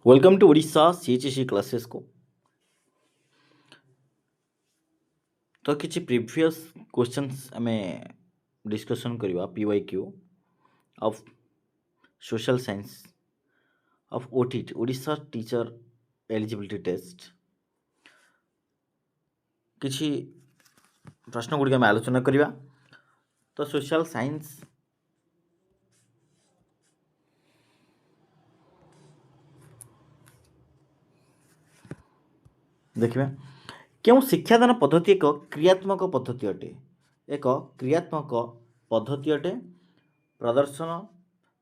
Welcome to Odisha CHC classes को। तो किसी प्रीवियस क्वेश्चंस आम डिस्कशन करवा PYQ of social science of OTT Odisha teacher eligibility test किसी प्रश्न गुड़िक आम आलोचना करवा। तो सोशल साइंस देखिए क्यों शिक्षादान पद्धति एक क्रियात्मक पद्धति अटे। एक क्रियात्मक पद्धति अटे। प्रदर्शन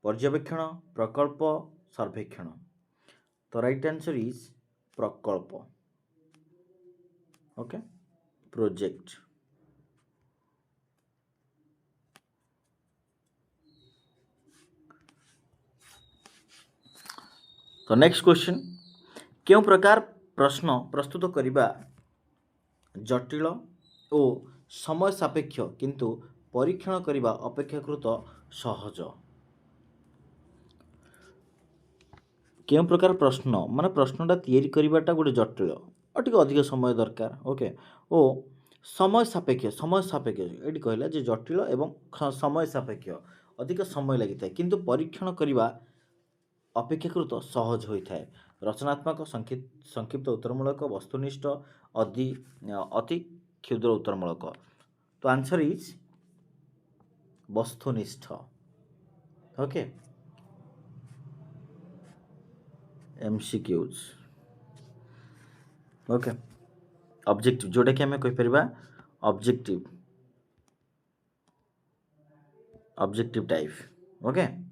पर्यवेक्षण प्रकल्प सर्वेक्षण। तो राइट आंसर इज प्रकल्प। Okay project. तो नेक्स्ट क्वेश्चन क्यों प्रकार प्रश्न प्रस्तुत करने जटिल और समय सापेक्ष किंतु परीक्षण करने अपेक्षाकृत सहज। क्यों प्रकार प्रश्न माने प्रश्नटा तैयारी करवाटा गोटे जटिल और टी अधिक समय दरकार। ओके ओ समय सापेक्ष ये कहला जे जटिल एवं समय सापेक्ष अधिक समय लगी था किंतु परीक्षण करने अपेक्षाकृत सहज होता है। रचनात्मक संक्षिप्त उत्तरमूलक वस्तुनिष्ठ अति क्षुद्र उत्तरमूलक। तो आंसर इज वस्तुनिष्ठ। Okay MCQs. ओके ऑब्जेक्टिव जोटा कि आम कहीपर ऑब्जेक्टिव टाइप। ओके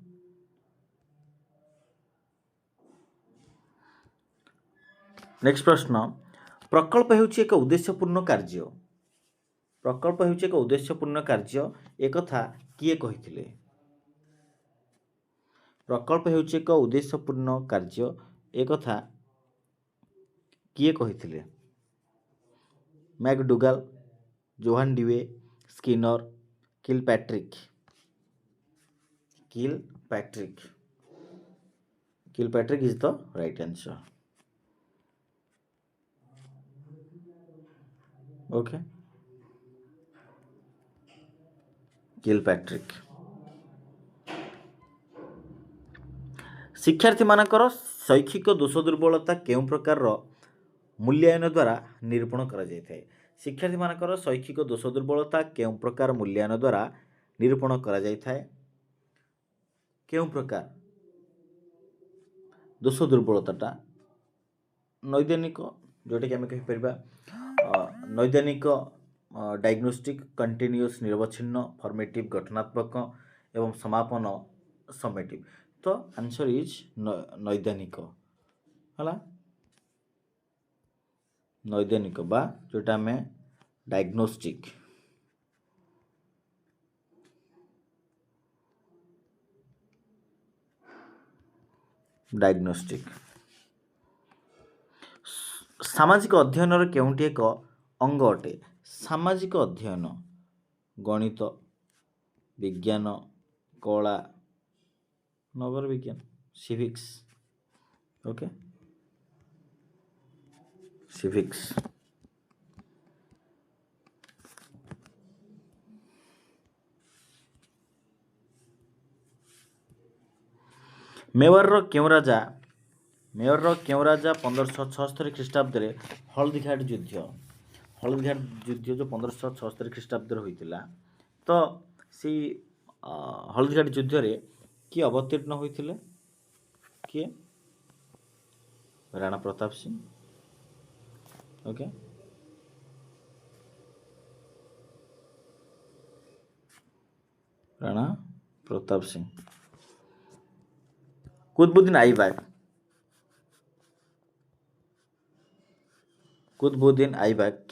नेक्स्ट प्रश्न प्रकल्प हेउछि एक उद्देश्यपूर्ण कार्य। प्रकल्प हेउछि एक उद्देश्यपूर्ण कार्य एक कथा किए कहिथिले। प्रकल्प हेउछि एक उद्देश्यपूर्ण कार्य एक कथा किए कहिथिले। McDougall John Dewey Skinner Kilpatrick. Kilpatrick is the right answer. Okay Kilpatrick. शिक्षार्थी मानकर शैक्षिक दोष दुर्बलता केउं प्रकार मूल्यांकन द्वारा निरूपण करा जायथाय। शिक्षार्थी मानकर शैक्षिक दोष दुर्बलता केउं प्रकार मूल्यांकन द्वारा निरूपण करा जायथाय। केउं प्रकार दोष दुर्बलताटा नैदानिक जोटा कि आम कहीपर नैदानिक डायग्नोस्टिक कंटिन्यूअस निरवच्छिन्न फॉर्मेटिव गठनात्मक एवं समापन समेटिव। तो आंसर इज नैदानिक है नैदानिक बा जोटा आम डायग्नोस्टिक। सामाजिक अध्ययन केउंटी एक अंग अटे। सामाजिक अध्ययन गणित विज्ञान कला नगर विज्ञान सिविक्स। Okay civics. मेवार क्यों राजा 1576 ख्रीष्टाब्द हल्दीघाट युद्ध जो 1576 ख्रीष्टाब्द होता। तो सी हल्दीघाट युद्ध रे किए अवतीर्ण होते किए राणा प्रताप सिंह। ओके राणा प्रताप सिंह। कुतुबुद्दीन आईबक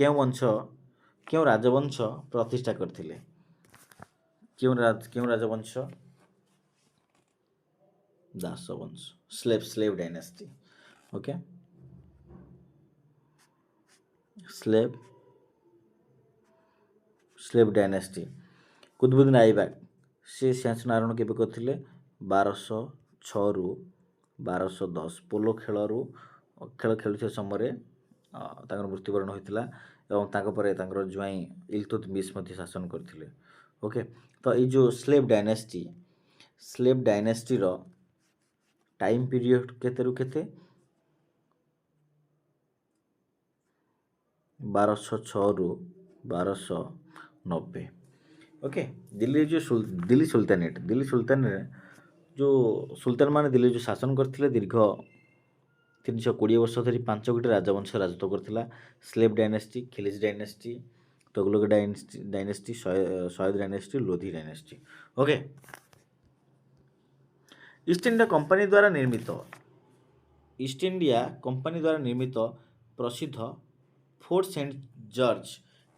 क्यों राजवंश प्रतिष्ठा करथिले। क्यों राजवंश दास वंश slave dynasty. Okay slave dynasty. Qutubuddin Aibak से शासन आरंभ केबे करथिले 1206 रु 1210 ପୋଲୋ ଖେଳ ଖେଳୁଥିବା ସମୟରେ ତାଙ୍କର ମୃତ୍ୟୁବରଣ ହୋଇଥିଲା ଏବଂ ତାଙ୍କ ପରେ ତାଙ୍କର ଜ୍ୱାଇଁ ଇଲତୁତମିଶ ମଧ୍ୟ ଶାସନ କରିଥିଲେ। ଓକେ, ତ ଏଇ ଯେଉଁ ସ୍ଲେଭ୍ ଡାଇନେଷ୍ଟିର ଟାଇମ୍ ପିରିୟଡ଼ କେତେରୁ କେତେ? 1206ରୁ 1290। ଓକେ, ଦିଲ୍ଲୀ ସୁଲତାନରେ ଯେଉଁ ସୁଲତାନ ମାନେ ଦିଲ୍ଲୀ ଯେଉଁ ଶାସନ କରିଥିଲେ ଦୀର୍ଘ 320 ବର୍ଷ ଧରି 5 ରାଜବଂଶ ରାଜତ୍ୱ କରିଥିଲା। Slave dynasty, Khilji dynasty, Tughlaq dynasty, Sayyid dynasty, Lodi dynasty. Okay, East India Company ଦ୍ୱାରା ନିର୍ମିତ ପ୍ରସିଦ୍ଧ ଫୋର୍ଟ ସେଣ୍ଟ ଜର୍ଜ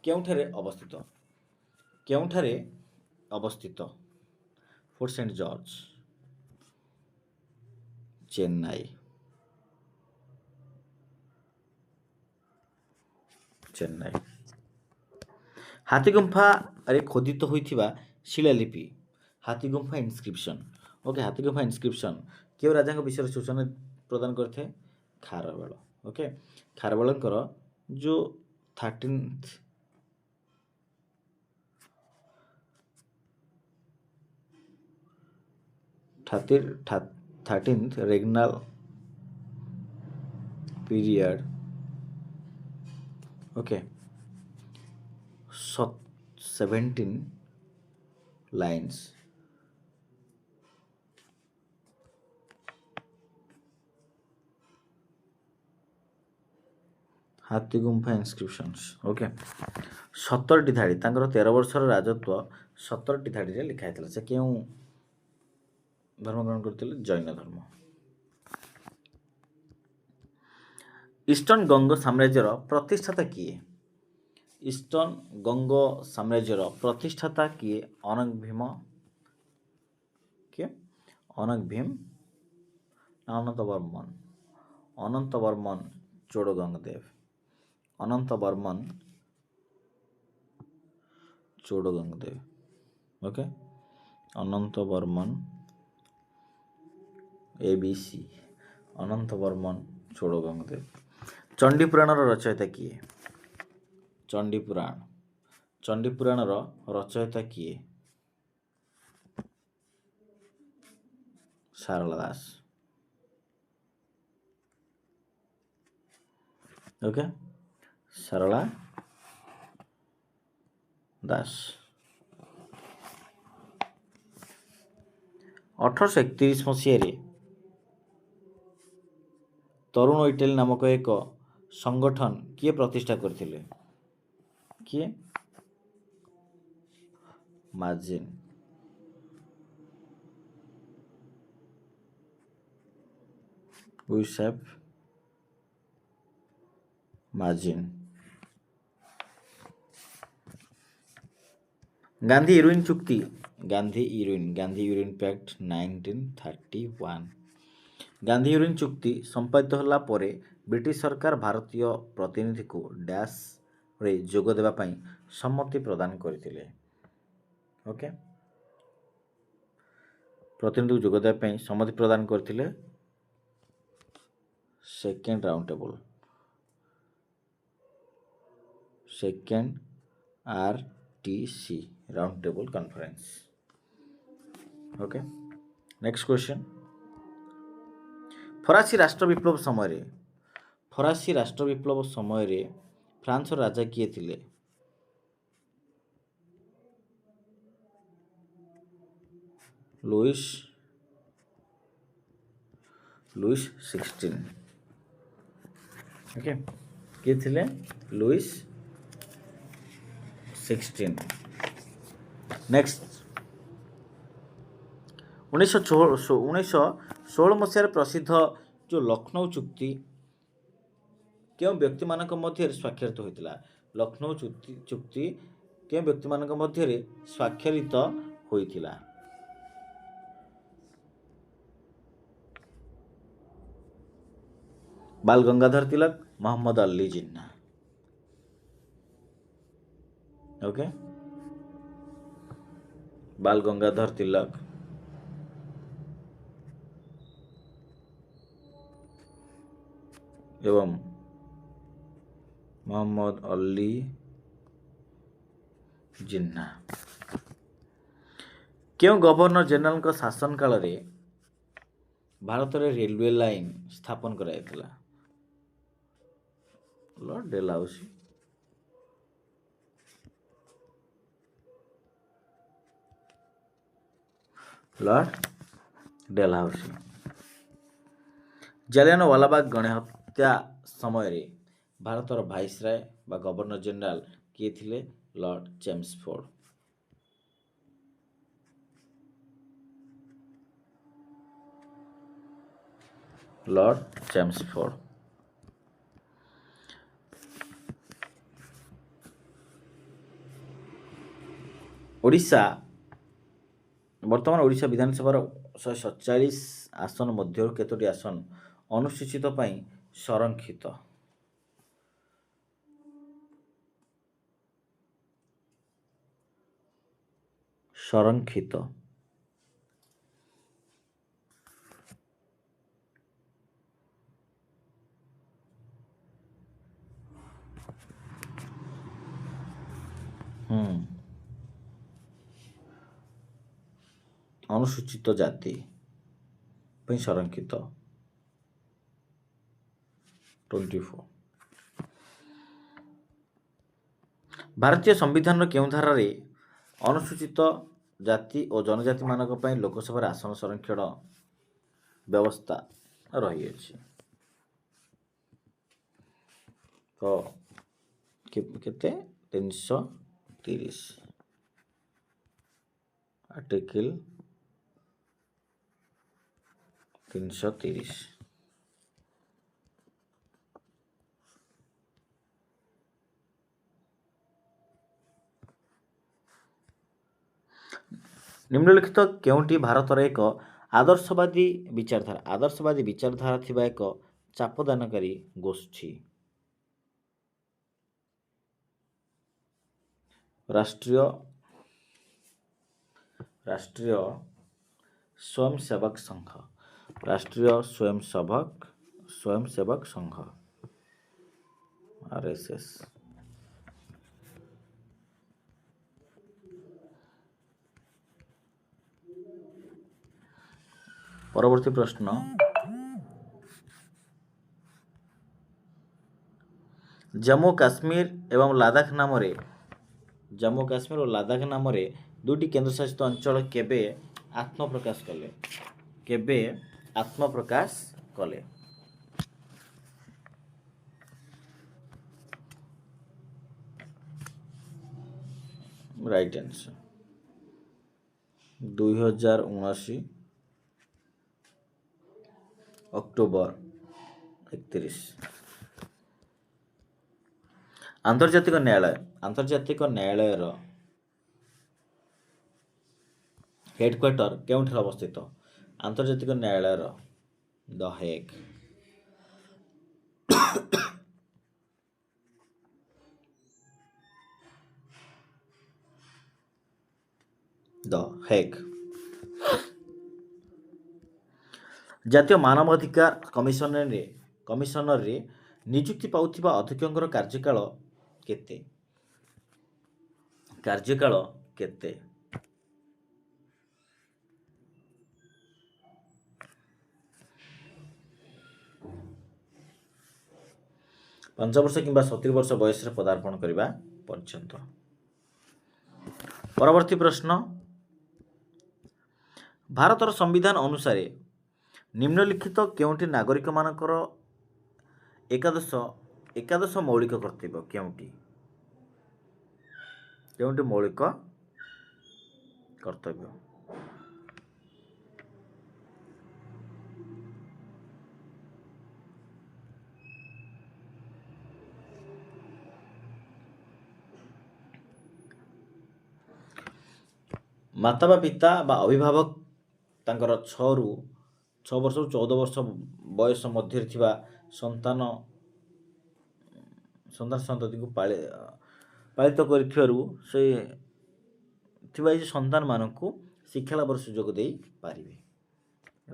କେଉଁଠାରେ ଅବସ୍ଥିତ? Fort Saint George, Chennai. ହାତୀଗୁମ୍ଫାରେ ଖୋଦିତ ହୋଇଥିବା ଶିଳାଲିପି, Hathigumpha inscription. Okay, Hathigumpha inscription କେଉଁ ରାଜାଙ୍କ ବିଷୟରେ ସୂଚନା ପ୍ରଦାନ କରିଥାଏ? ଖାରବେଳ। ଓକେ, ଖାରବେଳଙ୍କର ଯେଉଁ 13th regnal period, okay, 17 lines। Hathigumpha inscriptions. Okay, 17ଟି ଧାଡ଼ି, ତାଙ୍କର 13 ବର୍ଷର ରାଜତ୍ୱ 17ଟି ଧାଡ଼ିରେ ଲେଖା ହେଇଥିଲା। ସେ କେଉଁ ଧର୍ମ ଗ୍ରହଣ କରିଥିଲେ? ଜୈନ ଧର୍ମ। ଇଷ୍ଟର୍ଣ୍ଣ ଗଙ୍ଗ ସାମ୍ରାଜ୍ୟର ପ୍ରତିଷ୍ଠାତା କିଏ? ଅନଙ୍ଗ ଭୀମ, ଅନନ୍ତବର୍ମନ ଚୋଡ଼ଗଙ୍ଗଦେବ। Okay, Anantavarman ABC, Anantavarman Chodagangadeva. ଚଣ୍ଡୀପୁରାଣର ରଚୟିତା କିଏ? ଚଣ୍ଡୀପୁରାଣର ରଚୟିତା କିଏ? ସାରଳା ଦାସ। ଓକେ, ସାରଳା ଦାସ। 1831 ମସିହାରେ ତରୁଣ ଇଟାଲୀ ନାମକ ଏକ ସଂଗଠନ କିଏ ପ୍ରତିଷ୍ଠା କରିଥିଲେ? କିଏ? ମାଜିନ୍। ୟୁସେଫ୍ ମାଜିନ୍। ଗାନ୍ଧୀ ଇରୱିନ ଚୁକ୍ତି, Gandhi Irwin pact 1931। Gandhi Irwin ଚୁକ୍ତି ସମ୍ପାଦିତ ହେଲା ପରେ ବ୍ରିଟିଶ ସରକାର ଭାରତୀୟ ପ୍ରତିନିଧିକୁ ଡ୍ୟାସ୍ରେ ଯୋଗ ଦେବା ପାଇଁ ସମ୍ମତି ପ୍ରଦାନ କରିଥିଲେ। ଓକେ, ପ୍ରତିନିଧିକୁ ଯୋଗ ଦେବା ପାଇଁ ସମ୍ମତି ପ୍ରଦାନ କରିଥିଲେ। Second RTC, round table conference. Okay, next question. ଫରାସୀ ରାଷ୍ଟ୍ର ବିପ୍ଳବ ସମୟରେ ଫ୍ରାନ୍ସର ରାଜା କିଏ ଥିଲେ? ଲୁଇସ୍ 16। ଓକେ, କିଏ ଥିଲେ? ଲୁଇସ୍ 16। ନେକ୍ସଟ, 1916 ମସିହାରେ ପ୍ରସିଦ୍ଧ ଯେଉଁ ଲକ୍ଷ୍ନୌ ଚୁକ୍ତି କେଉଁ ବ୍ୟକ୍ତିମାନଙ୍କ ମଧ୍ୟରେ ସ୍ୱାକ୍ଷରିତ ହୋଇଥିଲା? ଲକ୍ଷ୍ନୌ ଚୁକ୍ତି କେଉଁ ବ୍ୟକ୍ତିମାନଙ୍କ ମଧ୍ୟରେ ସ୍ୱାକ୍ଷରିତ ହୋଇଥିଲା? ବାଲ ଗଙ୍ଗାଧର ତିଲକ, ମହମ୍ମଦ ଅଲି ଜିନ୍ନା। ଓକେ, ବାଲ ଗଙ୍ଗାଧର ତିଲକ, ଏବଂ मोहम्मद अली जिन्ना क्यों गवर्नर जनरल शासन काल रे भारत रे रेलवे लाइन स्थापन कराइथिला? Lord Dalhousie. Lord Dalhousie. Jallianwala Bagh गणहत्या समय रे भारतर भाइसराय बा गवर्नर जनरल किए थिले? Lord Chelmsford. Lord Chelmsford. Odisha वर्तमान ओडिशा विधानसभा 147 आसन मध्य केतोटी आसन अनुसूचित पई संरक्षित? संरक्षित। अनुसूचित जाति पई संरक्षित 24। भारतीय संविधान केउं धारा रे अनुसूचित जाति और जनजाति मानक पई लोकसभा आसन संरक्षण व्यवस्था रही अछि? तो केते 330 आर्टिकल 330। निम्नलिखित केउंटी भारतर एक आदर्शवादी विचारधारा थिबा एक चापदानकारी गोष्ठी? राष्ट्रीय स्वयंसेवक संघ। राष्ट्रीय स्वयंसेवक संघ आरएसएस। परवर्ती प्रश्न, जम्मू काश्मीर और लद्दाख नाम रे दुटी केंद्रशासित अंचल केबे आत्मप्रकाश कले? Right answer 2079 October 31। आंतर्जातिक न्यायालय हेडक्वार्टर केउंठे अवस्थित? आंतर्जातिक न्यायालय द हेग। जातीय मानवाधिकार कमिशनर रे नियुक्ति पाउथिबा अध्यक्षर कार्यकाल केते? 5 वर्ष किंबा 70 वर्ष बयस रे पदार्पण करबा पर्यंत। परवर्ती प्रश्न, भारतर संविधान अनुसार निम्नलिखित केउंटी नागरिक मानकर एकादश मौलिक कर्तव्य केउंटी मौलिक कर्तव्य? माता बा पिता बा अभिभावक तांकर 6 वर्ष 14 वर्ष बयस मध्य थिबा संतान को पालित करिथिबारु से थिबा जे संतान मानकु शिक्षा लाभर सुजोग देई पारिबे।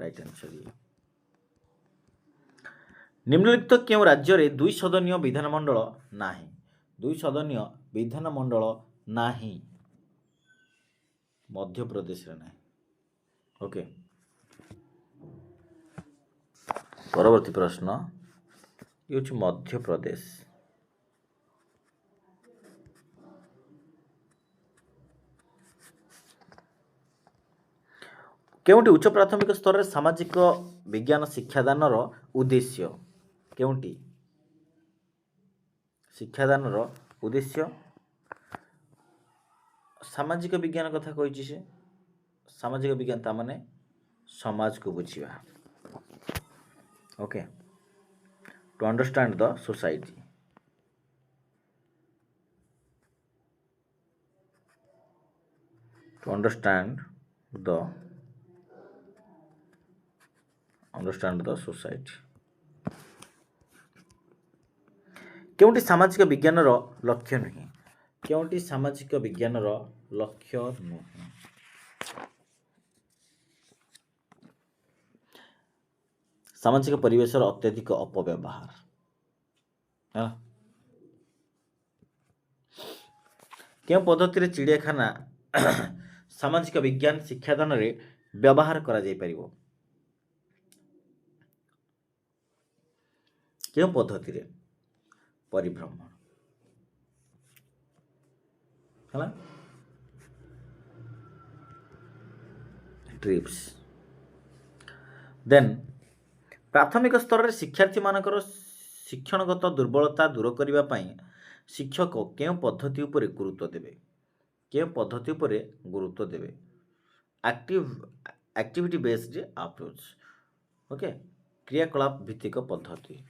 Right answer. निम्नलिखित केउं राज्य रे 2 सदनीय विधानमंडल नाही 2 सदनीय विधानमंडल नाही मध्य प्रदेश रे नाही ओके परवर्ती प्रश्न ये हूँ मध्य प्रदेश केउंटी उच्च प्राथमिक स्तर रे सामाजिक विज्ञान शिक्षादानर उद्देश्य केउंटी शिक्षादानर उद्देश्य सामाजिक विज्ञान कथा कही से सामाजिक विज्ञान ता माने समाज को बुझिबा okay to understand the society to understand the society केउंटी सामाजिक विज्ञान रो लक्ष्य नहीं केउंटी सामाजिक विज्ञान रो लक्ष्य नहीं सामाजिक परिवेश अत्यधिक अपव्यवहार है क्यों पद्धति रे चिड़ियाखाना सामाजिक विज्ञान शिक्षादान रे व्यवहार करा जाय परिबो क्यों पद्धति रे परिभ्रमण है ट्रिप्स देन प्राथमिक स्तर रे शिक्षार्थी मानकर शिक्षणगत दुर्बलता दूर करिबा पई शिक्षक केउं पद्धति उपरे गुरुत्व देबे केउं पद्धति उपरे गुरुत्व देबे एक्टिविटी बेस्ड अप्रोच ओके क्रियाकलाप भित्तिक पद्धति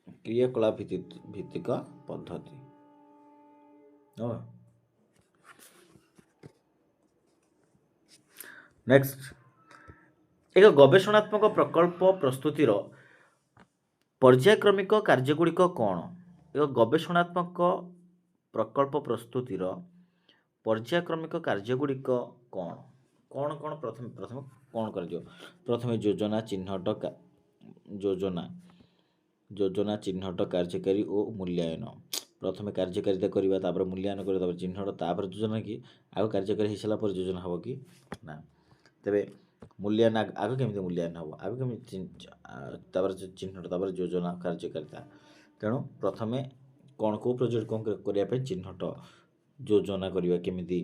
क्रियाकलाप भित्तिक पद्धति नेक्स्ट एक गवेषणात्मक प्रकल्प प्रस्तुतिर पर्यायक्रमिक कार्यगुड़िक कौन एक गवेषणात्मक प्रकल्प प्रस्तुतिर पर्यायक्रमिक कार्यगुड़िक कौन कौन कौन प्रथम प्रथम कौन कर प्रथम योजना चिन्हट योजना चिन्हट कार्यकारी और मूल्यांकन प्रथम कार्यकारिता करवा तापर मूल्यांकन करवा चिन्हट तापर योजना कि आग कार्यकारी हो सारा पर योजना हम कि ना तेरे मूल्यांकन आग केमी मूल्यांकन हम आग केमी चिन्हट तापर योजना कार्यकारिता तेणु प्रथम कौन कौ प्रोजेक्ट कौन करने चिन्हट योजना करवा केमी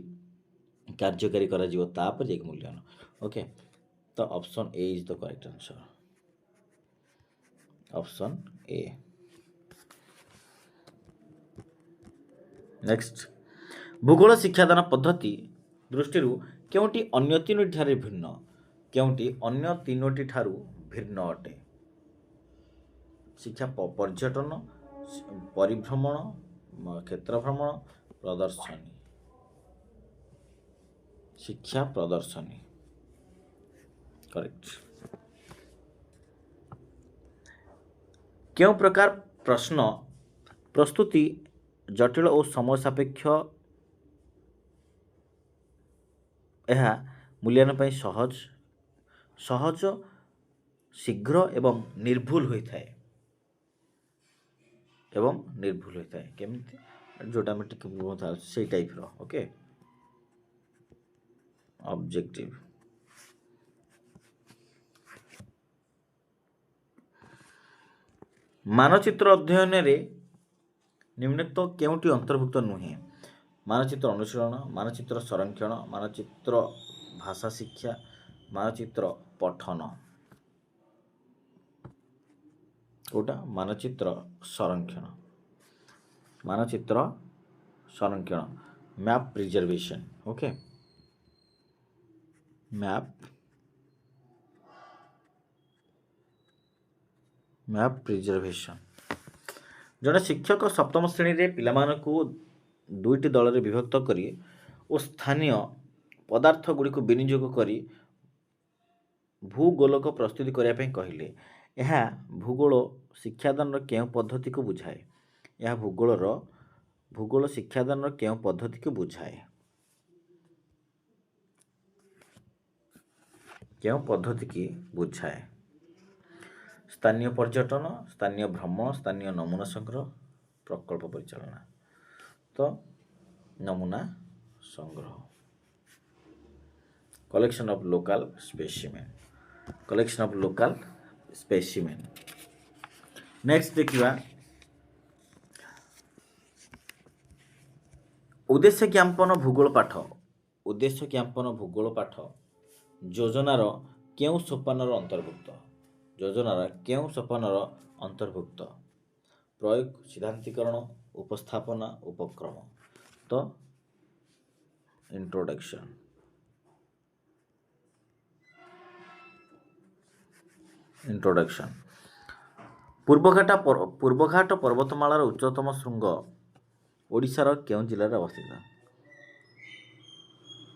कार्यकारी करा तापर एक मूल्यांकन ओके तो option A is the correct answer option A next भूगोल शिक्षादान पद्धति दृष्टि केउंटी अन्य तीनोटी ठारे भिन्न केउंटी अन्य तीनोटी ठारू भिन्न अटे शिक्षा पर्यटन परिभ्रमण क्षेत्र भ्रमण प्रदर्शनी शिक्षा प्रदर्शनी करेक्ट क्यों प्रकार प्रश्न प्रस्तुति जटिल और समय सापेक्ष यह मूल्यांकन ପାଇଁ सहज शीघ्र एवं निर्भुल होता है केमती जोटा में टिके से टाइप रो ओके ऑब्जेक्टिव मानचित्र अध्ययन रे निम्नलिखित केउंटी अंतर्भुक्त नुहे मानचित्र अनुशीलन मानचित्र संरक्षण मानचित्र भाषा शिक्षा मानचित्र पठन कोटा मानचित्र संरक्षण map preservation okay map preservation जड़े शिक्षक सप्तम श्रेणी रे पिलामानकु दुईटी दल रे विभक्त करी और स्थानीय पदार्थ गुड़ी को विनियोग करी भूगोलक प्रस्तुति करने कहले यह भूगोल शिक्षादान केउं पद्धति को बुझाए यह भूगोल शिक्षादान केउं पद्धति को बुझाए केउं पद्धति की बुझाए ସ୍ଥାନୀୟ ପର୍ଯ୍ୟଟନ, ସ୍ଥାନୀୟ ଭ୍ରମଣ, ସ୍ଥାନୀୟ ନମୁନା ସଂଗ୍ରହ, ପ୍ରକଳ୍ପ ପରିଚାଳନା। ତ ନମୁନା ସଂଗ୍ରହ, collection of local specimen, collection of local specimen. Next ଦେଖିବା ଉଦ୍ଦେଶ୍ୟ ଜ୍ଞାପନ ଭୂଗୋଳ ପାଠ। ଉଦ୍ଦେଶ୍ୟ ଜ୍ଞାପନ ଭୂଗୋଳ ପାଠ ଯୋଜନାର କେଉଁ ସୋପାନର ଅନ୍ତର୍ଭୁକ୍ତ? ଯୋଜନାର କେଉଁ ସୋପାନର ଅନ୍ତର୍ଭୁକ୍ତ? ପ୍ରୟୋଗ, ସିଦ୍ଧାନ୍ତୀକରଣ, ଉପସ୍ଥାପନା, ଉପକ୍ରମ। ତ ଇଣ୍ଟ୍ରୋଡକ୍ସନ୍। ଇଣ୍ଟ୍ରୋଡକ୍ସନ୍। ପୂର୍ବଘାଟ ପର୍ବତମାଳାର ଉଚ୍ଚତମ ଶୃଙ୍ଗ ଓଡ଼ିଶାର କେଉଁ ଜିଲ୍ଲାରେ ଅବସ୍ଥିତ?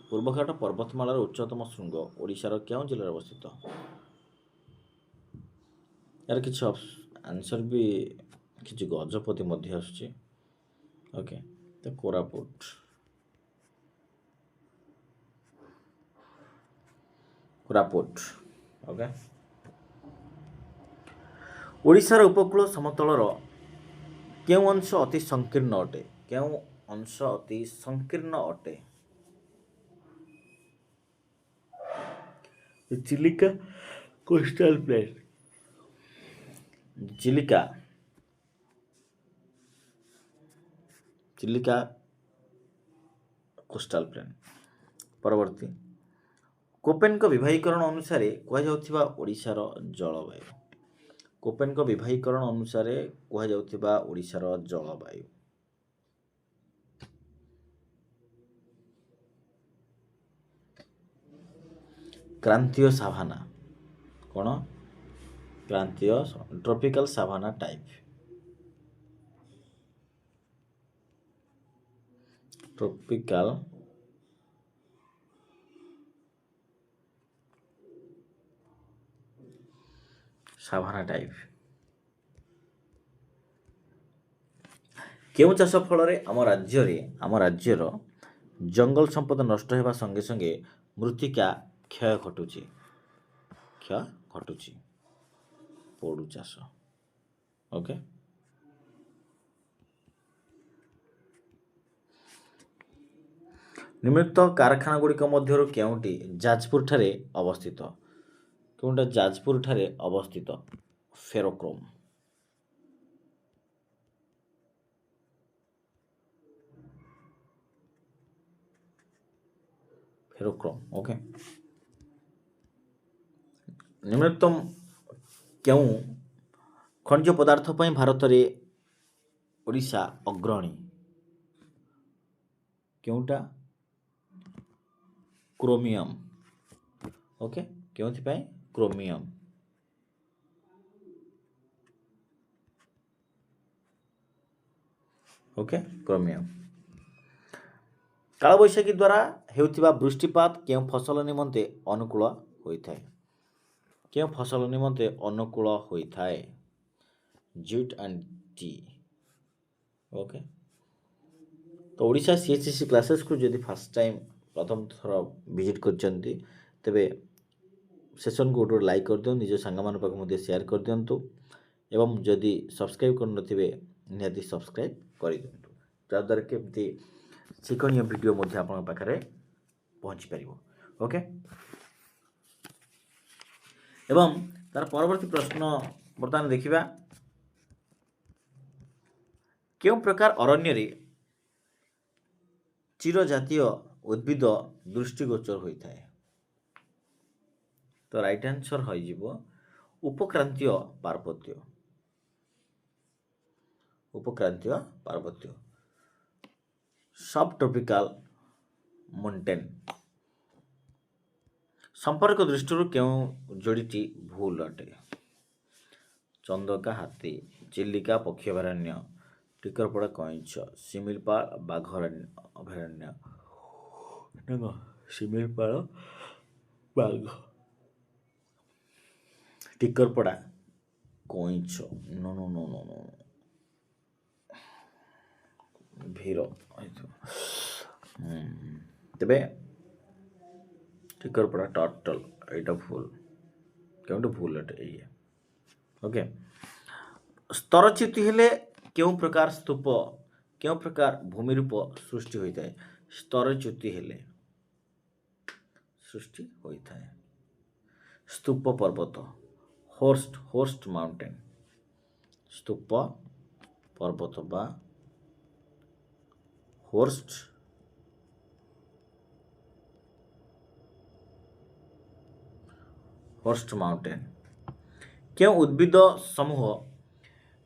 ପୂର୍ବଘାଟ ପର୍ବତମାଳାର ଉଚ୍ଚତମ ଶୃଙ୍ଗ ଓଡ଼ିଶାର କେଉଁ ଜିଲ୍ଲାରେ ଅବସ୍ଥିତ? यार କିଛି आंसर भी କିଛି ଗଜପତି ମଧ୍ୟ ଆସୁଛି। ଓକେ, ତ କୋରାପୁଟ। ଓକେ, ଓଡ଼ିଶାର ଉପକୂଳ ସମତଳର କେଉଁ ଅଂଶ ଅତି ସଂକୀର୍ଣ୍ଣ ଅଟେ? କେଉଁ ଅଂଶ ଅତି ସଂକୀର୍ଣ୍ଣ ଅଟେ? Chilika coastal plain. Chilika coastal plain. ପରବର୍ତ୍ତୀ, କୋପେନଙ୍କ ବିଭାଗୀକରଣ ଅନୁସାରେ କୁହାଯାଉଥିବା ଓଡ଼ିଶାର ଜଳବାୟୁ। କୋପେନଙ୍କ ବିଭାଗୀକରଣ ଅନୁସାରେ କୁହାଯାଉଥିବା ଓଡ଼ିଶାର ଜଳବାୟୁ। କ୍ରାନ୍ତୀୟ ସାଭାନା। କ'ଣ? କ୍ରାନ୍ତୀୟ tropical savanna type. Tropical savanna type. କେଉଁ ଚାଷ ଫଳରେ ଆମ ରାଜ୍ୟର ଜଙ୍ଗଲ ସମ୍ପଦ ନଷ୍ଟ ହେବା ସଙ୍ଗେ ସଙ୍ଗେ ମୃତ୍ତିକା କ୍ଷୟ ଘଟୁଛି? ପୋଡ଼ୁ ଚାଷ। ଓକେ, ନିମ୍ନଲିଖିତ କାରଖାନା ଗୁଡ଼ିକ ମଧ୍ୟରୁ କେଉଁଟି ଯାଜପୁର ଠାରେ ଅବସ୍ଥିତ? କେଉଁଟା ଯାଜପୁର ଠାରେ ଅବସ୍ଥିତ? ଫେରୋକ୍ରୋମ। ଓକେ, ନିମ୍ନଲିଖିତ କେଉଁ ଖଣିଜ ପଦାର୍ଥ ପାଇଁ ଭାରତରେ ଓଡ଼ିଶା ଅଗ୍ରଣୀ? କେଉଁଟା? କ୍ରୋମିୟମ୍। ଓକେ, କେଉଁଥିପାଇଁ? କ୍ରୋମିୟମ୍। Okay, chromium. କାଳବୈଶାଖୀ ଦ୍ୱାରା ହେଉଥିବା ବୃଷ୍ଟିପାତ କେଉଁ ଫସଲ ନିମନ୍ତେ ଅନୁକୂଳ ହୋଇଥାଏ? କେଉଁ ଫସଲ ନିମନ୍ତେ ଅନୁକୂଳ ହୋଇଥାଏ? Jute and T. ଓକେ, ତ ଓଡ଼ିଶା CHSC କ୍ଲାसेसକୁ ଯଦି ଫାର୍ଷ୍ଟ ଟାଇମ୍ ପ୍ରଥମ ଥର ଭିଜିଟ୍ କରିଛନ୍ତି ତେବେ ସେସନ୍କୁ ଗୋଟେ ଲାଇକ୍ କରିଦିଅନ୍ତୁ, ନିଜ ସାଙ୍ଗମାନଙ୍କ ପାଖକୁ ମଧ୍ୟ ସେୟାର କରିଦିଅନ୍ତୁ ଏବଂ ଯଦି ସବସ୍କ୍ରାଇବ୍ କରିନଥିବେ ନିହାତି ସବସ୍କ୍ରାଇବ୍ କରିଦିଅନ୍ତୁ, ଯାହାଦ୍ୱାରା କି ଏମିତି ଶିକ୍ଷଣୀୟ ଭିଡ଼ିଓ ମଧ୍ୟ ଆପଣଙ୍କ ପାଖରେ ପହଞ୍ଚିପାରିବ। ଓକେ, ଏବଂ ତାର ପରବର୍ତ୍ତୀ ପ୍ରଶ୍ନ ବର୍ତ୍ତମାନ ଦେଖିବା, କେଉଁ ପ୍ରକାର ଅରଣ୍ୟରେ ଚିର ଜାତୀୟ ଉଦ୍ଭିଦ ଦୃଷ୍ଟିଗୋଚର ହୋଇଥାଏ? ତ ରାଇଟ୍ ଆନ୍ସର ହୋଇଯିବ ଉପକ୍ରାନ୍ତୀୟ ପାର୍ବତ୍ୟ, ସବ୍ ଟ୍ରପିକାଲ ମଣ୍ଟେନ୍। ସମ୍ପର୍କ ଦୃଷ୍ଟିରୁ କେଉଁ ଯୋଡ଼ିଟି ଭୁଲ ଅଟେ? ଚନ୍ଦକା ହାତୀ, ଚିଲିକା ପକ୍ଷୀ ଅଭୟାରଣ୍ୟ, ଟିକରପଡ଼ା କଇଁଛ, ଶିମିଳିପାଳ ବାଘ ଅଭୟାରଣ୍ୟ। ଶିମିଳିପାଳ ବାଘ, ଟିକରପଡ଼ା କଇଁଛ। ଭୀର ତେବେ ଟିକରପଡ଼ା ଟର୍ଟଲ, ଏଇଟା ଭୁଲ। କେଉଁଟା ଭୁଲ ଅଟେ? ଏଇଆ ओके स्तरच्युति हेले केउं प्रकार स्तूप केउं प्रकार भूमिरूप सृष्टि होता है स्तरच्युति हेले सृष्टि होता है स्तूप पर्वत होस्ट होस्ट माउंटेन स्तूप पर्वत बा होस्ट होस्ट माउंटेन क्यों उद्भिद समूह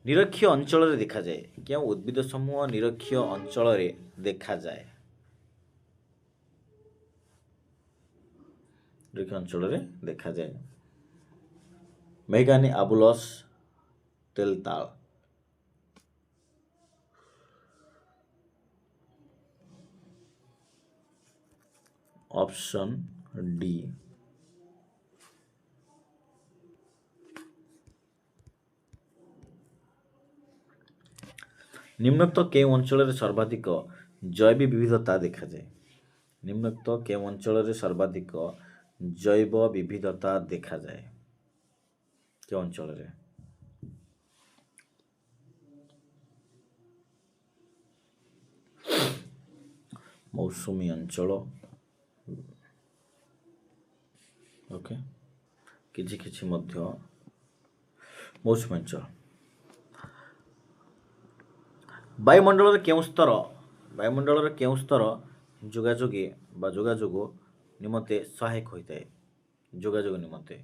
निरक्षीय अंचल देखा जाए क्यों उद्भिद समूह निरक्षीय अंचल देखा जाए निरक्षीय अंचल देखा जाए मेघानी आबुलस तेलताल ऑप्शन डी निम्नोक्त केउं अंचल सर्वाधिक जैव विविधता देखा जाए निम्नोक्त केउं अंचल सर्वाधिक जैव विविधता देखा जाए केउं अंचल मौसुमी अंचल ओके किछि किछि मध्य मौसुमी अंचल वायुमंडल केउं स्तर जोगाजोगी बा जोगाजोग निमंते सहायक होता है जोगाजोग निमंते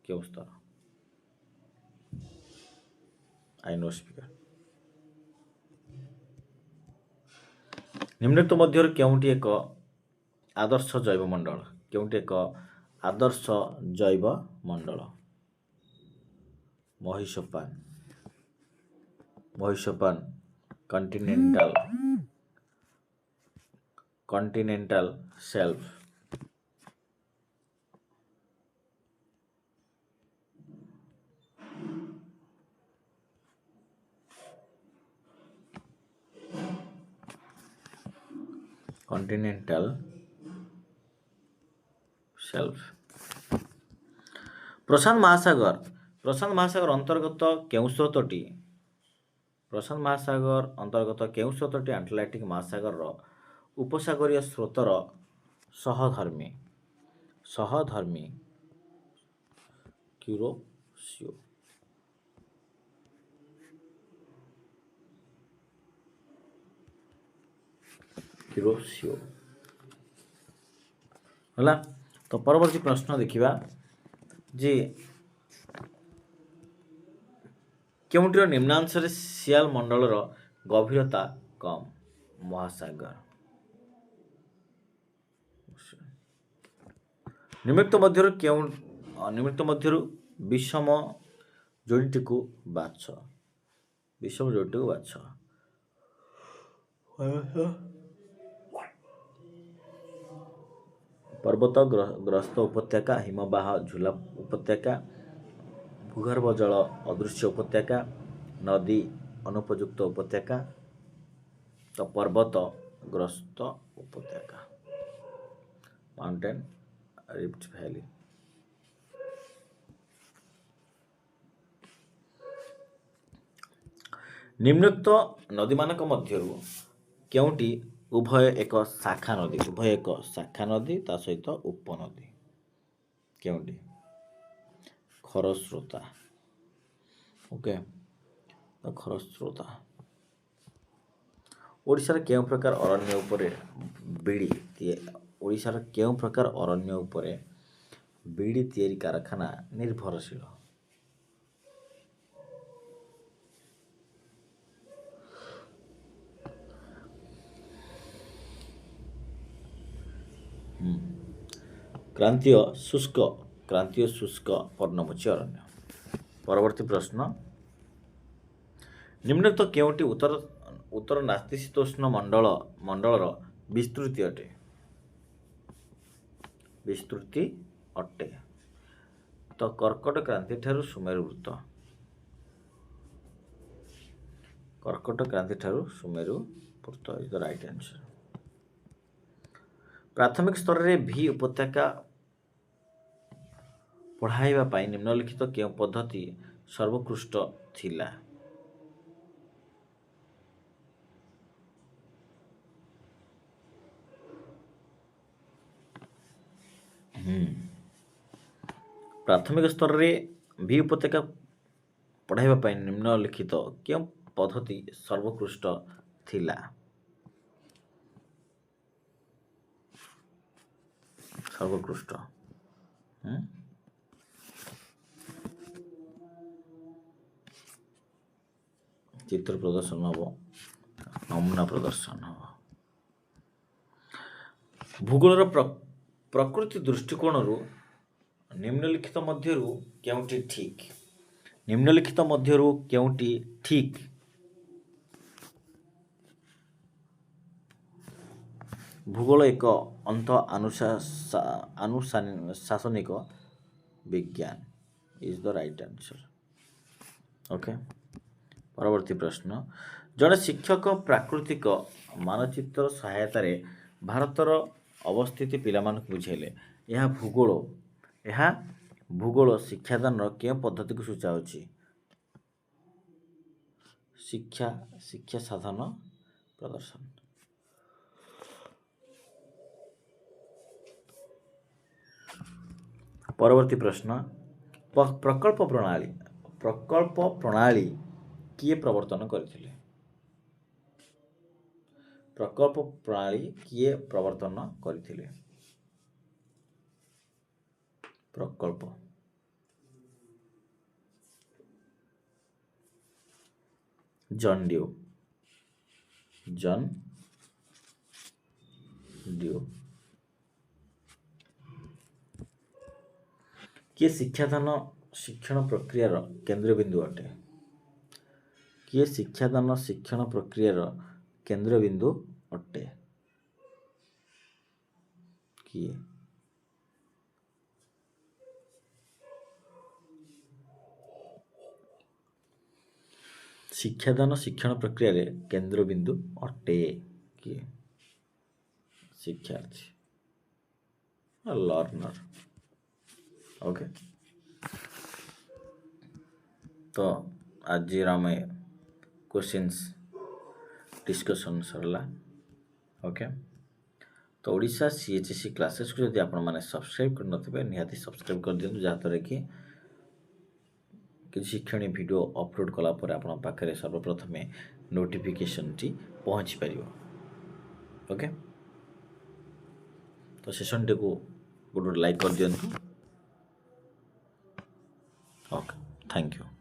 केउं स्तर आइनोस्फियर निम्नलिखित मध्य केउंटी एक आदर्श जैव मंडल केउंटी एक आदर्श जैव मंडल महिषपान कॉन्टिनेंटल शेल्फ प्रशांत महासागर अंतर्गत केउं स्रोतटी प्रशांत महासागर अंतर्गत केउं स्रोतटी आटलांटिक महासागर उपसागरीय स्रोतर सहधर्मी क्यूरोसियो है तो परवर्ती प्रश्न देखिबा जे केउंटीर निम्नांशरे सियाल मंडलर गभीरता कम महासागर निम्नलिखित मध्यरु विषम जोड़ीटीकु बाछ पर्वत ग्रस्त उपत्यका हिमबाह झुला उपत्यका भूगर्भ जल अदृश्य उपत्यका नदी अनुपयुक्त उपत्यका तो पर्वत ग्रस्त उपत्यका माउंटेन रिफ्ट वैली निम्नोक्त नदी मानक मध्यरु केउंटी उभय एक शाखा नदी ता सहित उपनदी केउंटी खरस्रोता ओके तो खरस्रोता ओडिशार केउं प्रकार अरण्य उपरे बीड़ी तैयारी कारखाना निर्भरशील क्रांतीय शुष्क पर्णमोची अरण्य परवर्ती प्रश्न निम्नलिखित केउंटी उत्तर नातिशीतोष्ण मंडलर विस्तृति अटे तो कर्कट क्रांति ठारू सुमेरु वृत्त इज द राइट आंसर प्राथमिक स्तर रे भी उपत्यका ପଢ଼ାଇବା ପାଇଁ ନିମ୍ନଲିଖିତ କେଉଁ ପଦ୍ଧତି ସର୍ବୋତ୍କୃଷ୍ଟ ଥିଲା? ପ୍ରାଥମିକ ସ୍ତରରେ ଭି ଉପତ୍ୟକା ପଢ଼ାଇବା ପାଇଁ ନିମ୍ନଲିଖିତ କେଉଁ ପଦ୍ଧତି ସର୍ବୋତ୍କୃଷ୍ଟ ଥିଲା? ସର୍ବୋତ୍କୃଷ୍ଟ ଚିତ୍ର ପ୍ରଦର୍ଶନ ହେବ, ନମୁନା ପ୍ରଦର୍ଶନ ହେବ। ଭୂଗୋଳର ପ୍ରକୃତି ଦୃଷ୍ଟିକୋଣରୁ ନିମ୍ନଲିଖିତ ମଧ୍ୟରୁ କେଉଁଟି ଠିକ୍? ନିମ୍ନଲିଖିତ ମଧ୍ୟରୁ କେଉଁଟି ଠିକ୍? ଭୂଗୋଳ ଏକ ଆନୁଶାସନିକ ବିଜ୍ଞାନ is the right answer. Okay, ପରବର୍ତ୍ତୀ ପ୍ରଶ୍ନ। ଜଣେ ଶିକ୍ଷକ ପ୍ରାକୃତିକ ମାନଚିତ୍ର ସହାୟତାରେ ଭାରତର ଅବସ୍ଥିତି ପିଲାମାନଙ୍କୁ ବୁଝାଇଲେ। ଏହା ଭୂଗୋଳ ଶିକ୍ଷାଦାନର କେଉଁ ପଦ୍ଧତିକୁ ସୂଚାଉଛି? ଶିକ୍ଷା ସାଧନ ପ୍ରଦର୍ଶନ। ପରବର୍ତ୍ତୀ ପ୍ରଶ୍ନ। ପ୍ରକଳ୍ପ ପ୍ରଣାଳୀ କିଏ ପ୍ରବର୍ତ୍ତନ କରିଥିଲେ? ପ୍ରକଳ୍ପ ପ୍ରଣାଳୀ କିଏ ପ୍ରବର୍ତ୍ତନ କରିଥିଲେ? ପ୍ରକଳ୍ପ ଜନ୍ ଡ୍ୟୁ। କିଏ ଶିକ୍ଷଣ ପ୍ରକ୍ରିୟାର କେନ୍ଦ୍ରବିନ୍ଦୁ ଅଟେ? କିଏ ଶିକ୍ଷଣ ପ୍ରକ୍ରିୟାର କେନ୍ଦ୍ରବିନ୍ଦୁ ଅଟେ? କିଏ? ଶିକ୍ଷଣ ପ୍ରକ୍ରିୟାରେ କେନ୍ଦ୍ରବିନ୍ଦୁ ଅଟେ। କିଏ? ଶିକ୍ଷାର୍ଥୀ, ଲର୍ନର। ଓକେ, ତ ଆଜିର ଆମେ କ୍ୱେଶ୍ଚିନ୍ସ ଡିସ୍କସନ୍ ସରିଲା। ଓକେ, ତ ଓଡ଼ିଶା CHSE କ୍ଲାସେସ୍କୁ ଯଦି ଆପଣମାନେ ସବସ୍କ୍ରାଇବ୍ କରିନଥିବେ ନିହାତି ସବସ୍କ୍ରାଇବ୍ କରିଦିଅନ୍ତୁ, ଯାହାଦ୍ୱାରା କି କିଛି ଶିକ୍ଷଣୀୟ ଭିଡ଼ିଓ ଅପଲୋଡ଼ କଲା ପରେ ଆପଣଙ୍କ ପାଖରେ ସର୍ବପ୍ରଥମେ ନୋଟିଫିକେସନ୍ଟି ପହଞ୍ଚିପାରିବ। ଓକେ, ତ ସେସନ୍ଟିକୁ ଗୋଟେ ଲାଇକ୍ କରିଦିଅନ୍ତୁ। Okay, thank you.